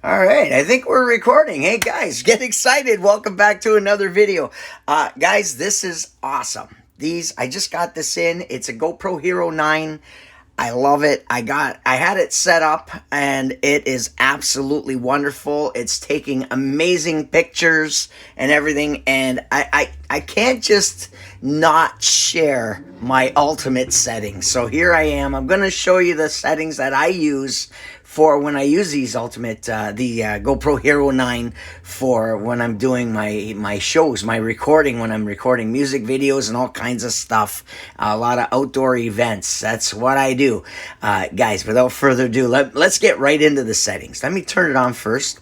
All right, I think we're recording. Hey guys, get excited. Welcome back to another video. Guys, this is awesome. I just got this in. It's a GoPro Hero 9. I love it. I had it set up and it is absolutely wonderful. It's taking amazing pictures and everything, and I can't just not share my ultimate settings. So here I am. I'm going to show you the settings that I use for when I use these ultimate, the GoPro Hero 9 for when I'm doing my shows, my recording, when I'm recording music videos and all kinds of stuff, a lot of outdoor events. That's what I do. Guys, without further ado, let's get right into the settings. Let me turn it on first.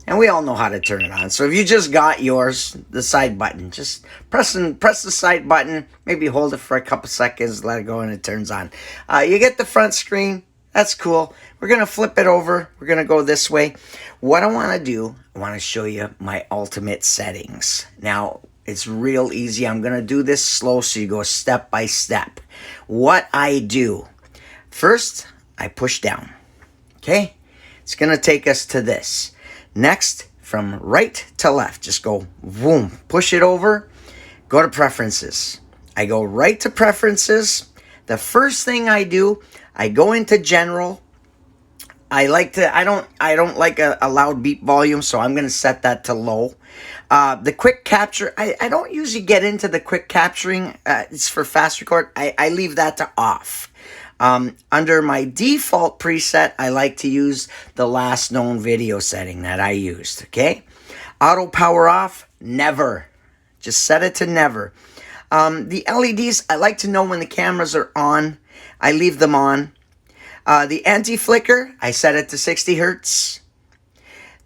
And we all know how to turn it on. So if you just got yours, the side button, just press the side button, maybe hold it for a couple seconds, let it go, and it turns on. You get the front screen. That's cool. We're going to flip it over. We're going to go this way. What I want to do, I want to show you my ultimate settings. Now, it's real easy. I'm going to do this slow so you go step by step. What I do, first, I push down. Okay? It's going to take us to this. Next, from right to left, just go boom, push it over, go to preferences. I go right to preferences. The first thing I do, I go into general. I don't like a loud beep volume, so I'm going to set that to low. The quick capture, I don't usually get into the quick capturing. It's for fast record. I leave that to off. Under my default preset, I like to use the last known video setting that I used, okay? Auto power off, never. Just set it to never. The LEDs, I like to know when the cameras are on. I leave them on. The anti-flicker, I set it to 60 hertz.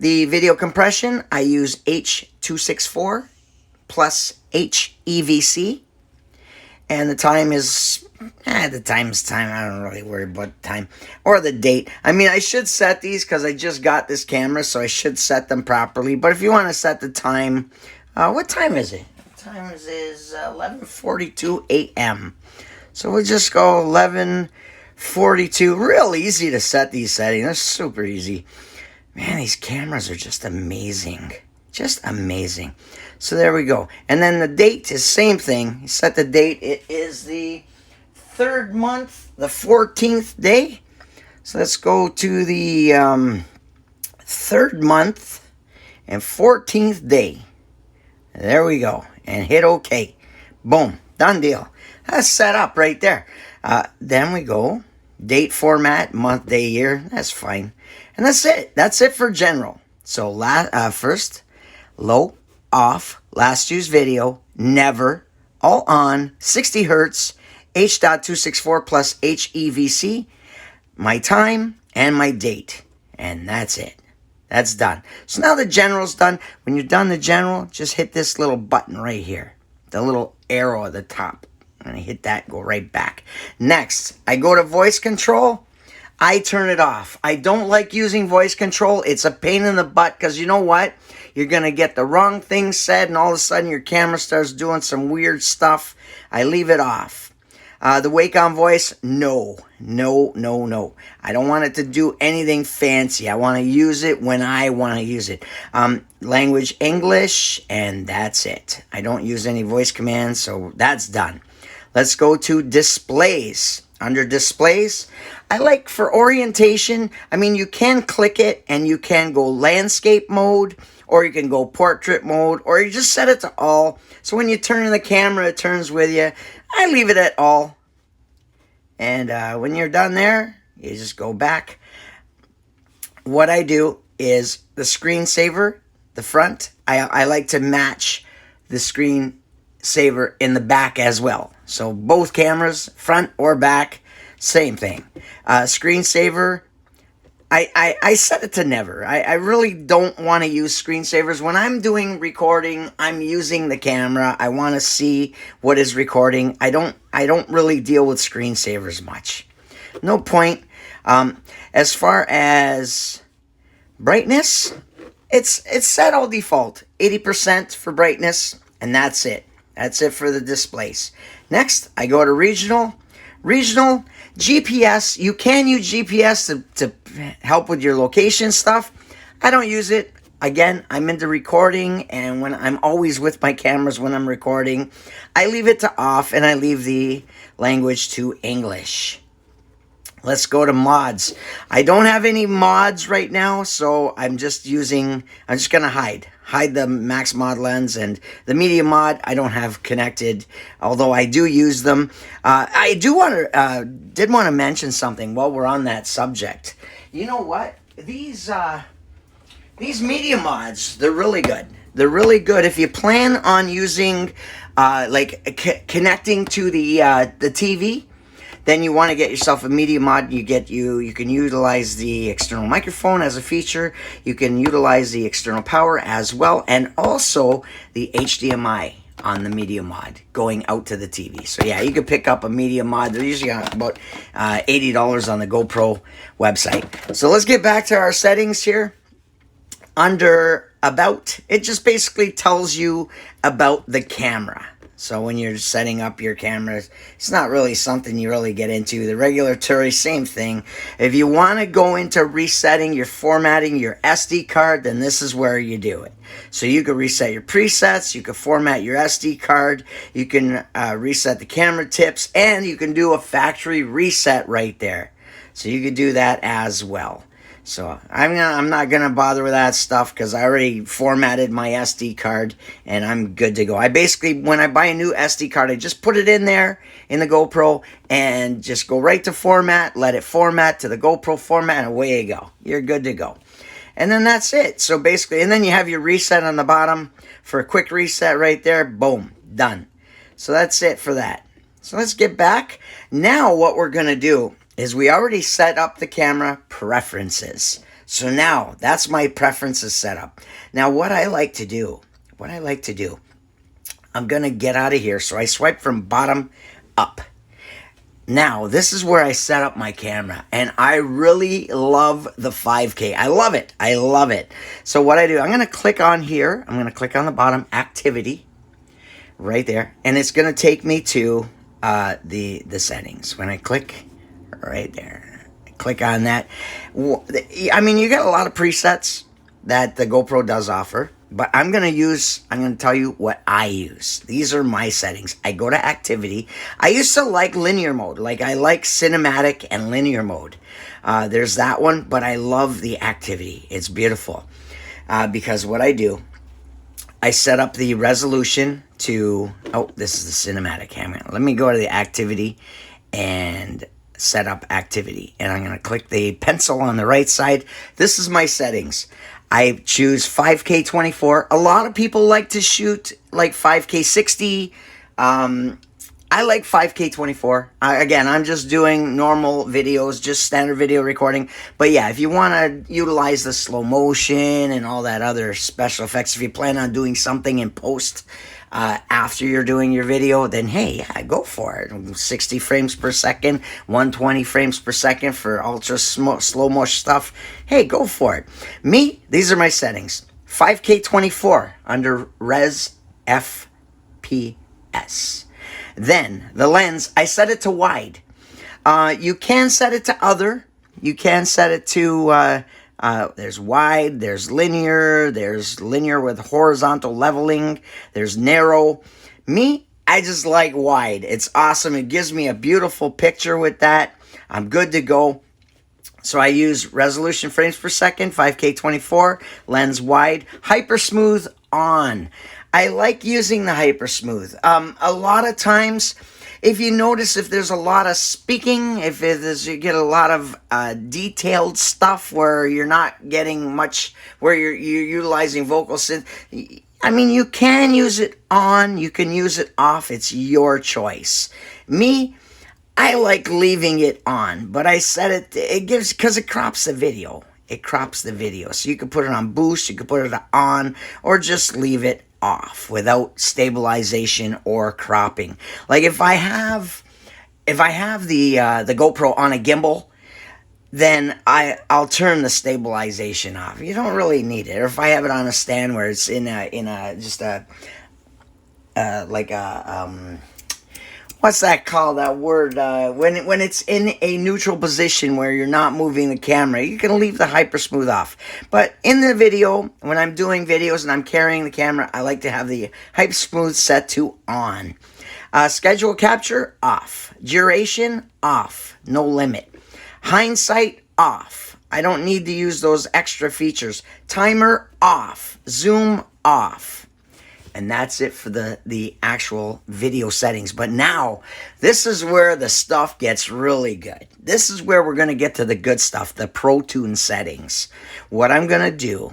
The video compression, I use H.264 plus HEVC. And the time is, the time is time. I don't really worry about the time. Or the date. I mean, I should set these because I just got this camera, so I should set them properly. But if you want to set the time, what time is it? The time is 11:42 a.m. So we'll just go 11:42. Real easy to set these settings. They're super easy. Man, these cameras are just amazing. Just amazing. So there we go. And then the date is same thing. You set the date. It is the third month, the 14th day. So let's go to the third month and 14th day. There we go. And hit OK. Boom. Done deal. That's set up right there. Then we go. Date format, month, day, year. That's fine. And that's it. That's it for general. So first, low, off, last used video, never, all on, 60 hertz, H.264 plus HEVC, my time, and my date. And that's it. That's done. So now the general's done. When you're done the general, just hit this little button right here. The little arrow at the top. And I hit that, go right back. Next, I go to voice control. I turn it off. I don't like using voice control. It's a pain in the butt because you know what? You're going to get the wrong thing said and all of a sudden your camera starts doing some weird stuff. I leave it off. The wake on voice, no. I don't want it to do anything fancy. I want to use it when I want to use it. Language English, and that's it. I don't use any voice commands, so that's done. Let's go to displays. Under displays, I like for orientation, I mean, you can click it and you can go landscape mode, or you can go portrait mode, or you just set it to all. So when you turn the camera, it turns with you. I leave it at all. And when you're done there, you just go back. What I do is the screensaver, the front, I like to match the screensaver in the back as well. So both cameras, front or back, same thing. Screensaver, I set it to never. I really don't want to use screensavers. When I'm doing recording, I'm using the camera. I want to see what is recording. I don't really deal with screensavers much. No point. As far as brightness, it's set all default. 80% for brightness, and that's it. That's it for the displays. Next, I go to regional. Regional, GPS, you can use GPS to help with your location stuff. I don't use it. Again, I'm into recording, and when I'm always with my cameras when I'm recording, I leave it to off and I leave the language to English. Let's go to mods. I don't have any mods right now, so I'm just going to hide the max mod lens, and the media mod I don't have connected, although I do use them. I did want to mention something while we're on that subject. You know what? These media mods, they're really good. They're really good if you plan on using, connecting to the TV. Then you want to get yourself a media mod. You can utilize the external microphone as a feature. You can utilize the external power as well, and also the HDMI on the media mod going out to the TV. So yeah, you can pick up a media mod. They're usually about $80 on the GoPro website. So let's get back to our settings here. Under About, it just basically tells you about the camera. So when you're setting up your cameras, it's not really something you really get into. The regulatory, same thing. If you want to go into resetting, your formatting your SD card, then this is where you do it. So you can reset your presets, you can format your SD card, you can reset the camera tips, and you can do a factory reset right there. So you can do that as well. So I'm not going to bother with that stuff because I already formatted my SD card and I'm good to go. I basically, when I buy a new SD card, I just put it in there in the GoPro and just go right to format, let it format to the GoPro format, and away you go. You're good to go. And then that's it. So basically, and then you have your reset on the bottom for a quick reset right there. Boom, done. So that's it for that. So let's get back. Now what we're going to do is we already set up the camera preferences. So now that's my preferences set up. Now what I like to do, I'm going to get out of here. So I swipe from bottom up. Now this is where I set up my camera, and I really love the 5K. I love it. So what I do, I'm going to click on here. I'm going to click on the bottom activity right there, and it's going to take me to the settings. When I click right there, click on that. I mean, you get a lot of presets that the GoPro does offer, but I'm going to tell you what I use. These are my settings. I go to activity. I used to like linear mode. I like cinematic and linear mode. There's that one, but I love the activity. It's beautiful. Because what I do, I set up the resolution to, this is the cinematic camera. Let me go to the activity and set up activity, and I'm going to click the pencil on the right side. This is my settings. I choose 5K 24. A lot of people like to shoot like 5K 60. I like 5K 24. Again, I'm just doing normal videos, just standard video recording. But yeah, if you want to utilize the slow motion and all that other special effects, if you plan on doing something in post after you're doing your video, then hey, yeah, go for it. 60 frames per second, 120 frames per second for ultra slow motion stuff. Hey, go for it. Me, these are my settings. 5K 24 under Res FPS. Then the lens, I set it to wide. You can set it to other. You can set it to there's wide, there's linear with horizontal leveling, there's narrow. Me, I just like wide. It's awesome. It gives me a beautiful picture with that. I'm good to go. So I use resolution frames per second, 5K 24, lens wide, hyper smooth on. I like using the hyper smooth. A lot of times, if you notice, if there's a lot of speaking, you get a lot of detailed stuff where you're not getting much, where you're utilizing vocal synth. I mean, you can use it on, you can use it off. It's your choice. Me, I like leaving it on, but I set because it crops the video. It crops the video. So you can put it on boost, you can put it on, or just leave it off without stabilization or cropping. Like if I have the GoPro on a gimbal, then I'll turn the stabilization off. You don't really need it. Or if I have it on a stand where it's what's that called, that word, when it's in a neutral position where you're not moving the camera, you can leave the hyper smooth off. But in the video, when I'm doing videos and I'm carrying the camera, I like to have the hyper smooth set to on. Schedule capture, off. Duration, off. No limit. Hindsight, off. I don't need to use those extra features. Timer, off. Zoom, off. And that's it for the actual video settings. But now, this is where the stuff gets really good. This is where we're going to get to the good stuff, the Protune settings. What I'm going to do,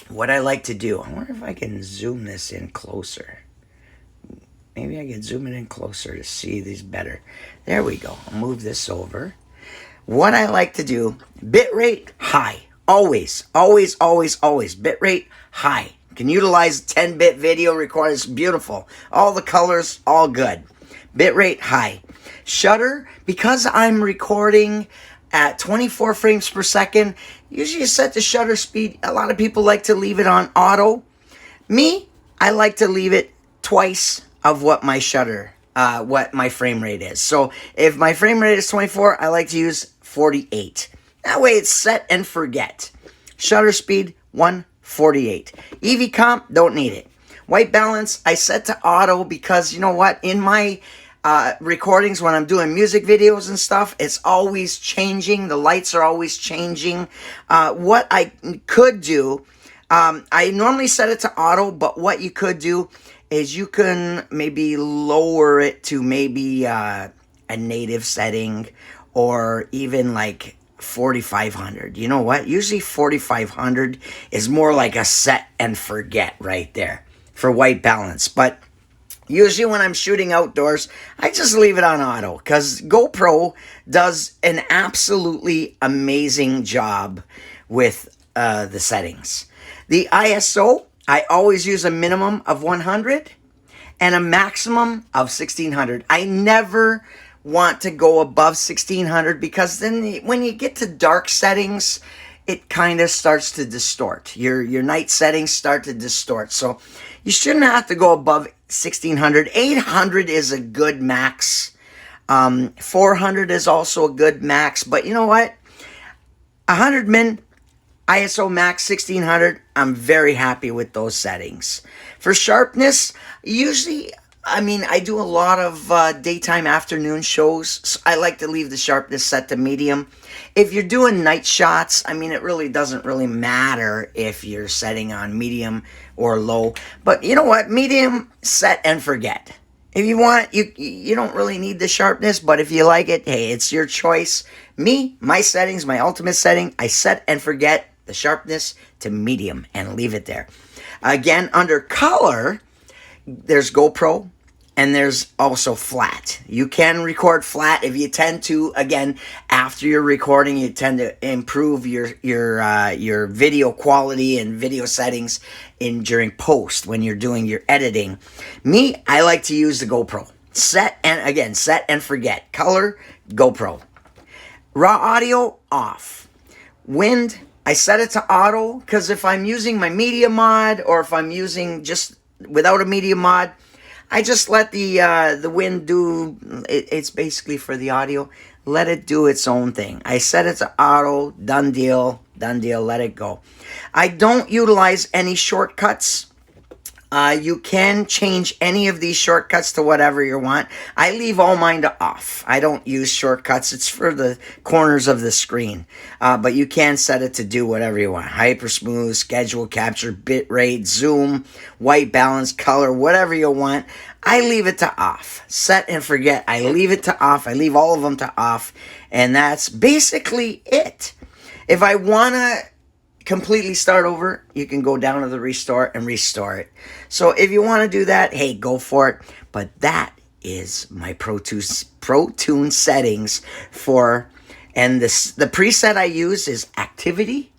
what I like to do, I wonder if I can zoom this in closer. Maybe I can zoom it in closer to see these better. There we go. I'll move this over. What I like to do, bitrate high. Always, always, always, always. Bitrate high. Can utilize 10-bit video recorder. It's beautiful. All the colors, all good. Bitrate high. Shutter, because I'm recording at 24 frames per second, usually you set the shutter speed. A lot of people like to leave it on auto. Me, I like to leave it twice of what my shutter, what my frame rate is. So if my frame rate is 24, I like to use 48. That way it's set and forget. Shutter speed, 148. EV comp, don't need it. White balance, I set to auto because, you know what, in my recordings when I'm doing music videos and stuff, it's always changing. The lights are always changing. What I could do, I normally set it to auto, but what you could do is you can maybe lower it to maybe a native setting or even like 4,500. You know what? Usually 4,500 is more like a set and forget right there for white balance. But usually when I'm shooting outdoors, I just leave it on auto because GoPro does an absolutely amazing job with the settings. The ISO, I always use a minimum of 100 and a maximum of 1600. I never want to go above 1600 because then when you get to dark settings, it kind of starts to distort. Your night settings start to distort. So you shouldn't have to go above 1600. 800 is a good max. 400 is also a good max. But you know what? 100 min, ISO max 1600, I'm very happy with those settings. For sharpness, usually, I do a lot of daytime afternoon shows. So I like to leave the sharpness set to medium. If you're doing night shots, it really doesn't really matter if you're setting on medium or low. But you know what? Medium, set and forget. If you want, you don't really need the sharpness, but if you like it, hey, it's your choice. Me, my settings, my ultimate setting, I set and forget the sharpness to medium and leave it there. Again, under color, there's GoPro and there's also flat. You can record flat if you tend to. Again, after you're recording, you tend to improve your video quality and video settings during post when you're doing your editing. Me, I like to use the GoPro. Set and forget. Color, GoPro. Raw audio, off. Wind, I set it to auto because if I'm using my media mod or if I'm using just without a media mod, I just let the wind do, it's basically for the audio, let it do its own thing. I set it to auto, done deal, let it go. I don't utilize any shortcuts. You can change any of these shortcuts to whatever you want. I leave all mine to off. I don't use shortcuts. It's for the corners of the screen. But you can set it to do whatever you want. Hyper smooth, schedule capture, bitrate, zoom, white balance, color, whatever you want. I leave it to off. Set and forget. I leave it to off. I leave all of them to off. And that's basically it. If I want to completely start over, you can go down to the restore and restore it. So if you want to do that, hey, go for it. But that is my Protune settings for, and the preset I use is activity.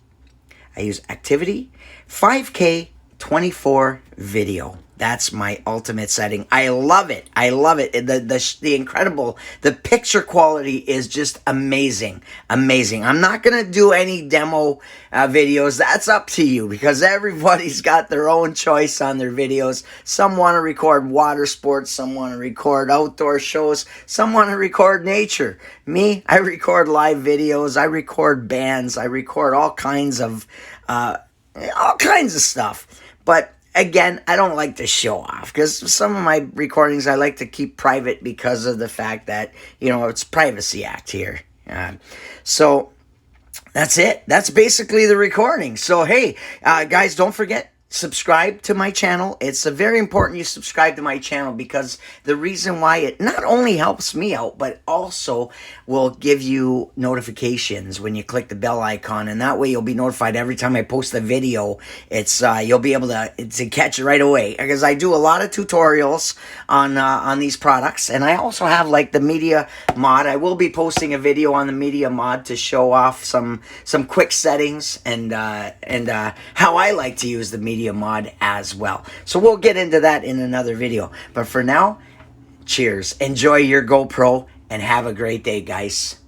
I use activity, 5K, 24 video. That's my ultimate setting. I love it. I love it. The incredible, the picture quality is just amazing. Amazing. I'm not going to do any demo videos. That's up to you because everybody's got their own choice on their videos. Some want to record water sports. Some want to record outdoor shows. Some want to record nature. Me, I record live videos. I record bands. I record all kinds of stuff. But again, I don't like to show off because some of my recordings I like to keep private because of the fact that, you know, it's Privacy Act here. So that's it. That's basically the recording. So, hey, guys, don't forget, subscribe to my channel. It's very important you subscribe to my channel because the reason why it not only helps me out, but also will give you notifications when you click the bell icon, and that way you'll be notified every time I post a video. It's you'll be able to catch it right away because I do a lot of tutorials on these products, and I also have like the media mod. I will be posting a video on the media mod to show off some quick settings and how I like to use the media mod as well. So we'll get into that in another video. But for now, cheers. Enjoy your GoPro and have a great day, guys.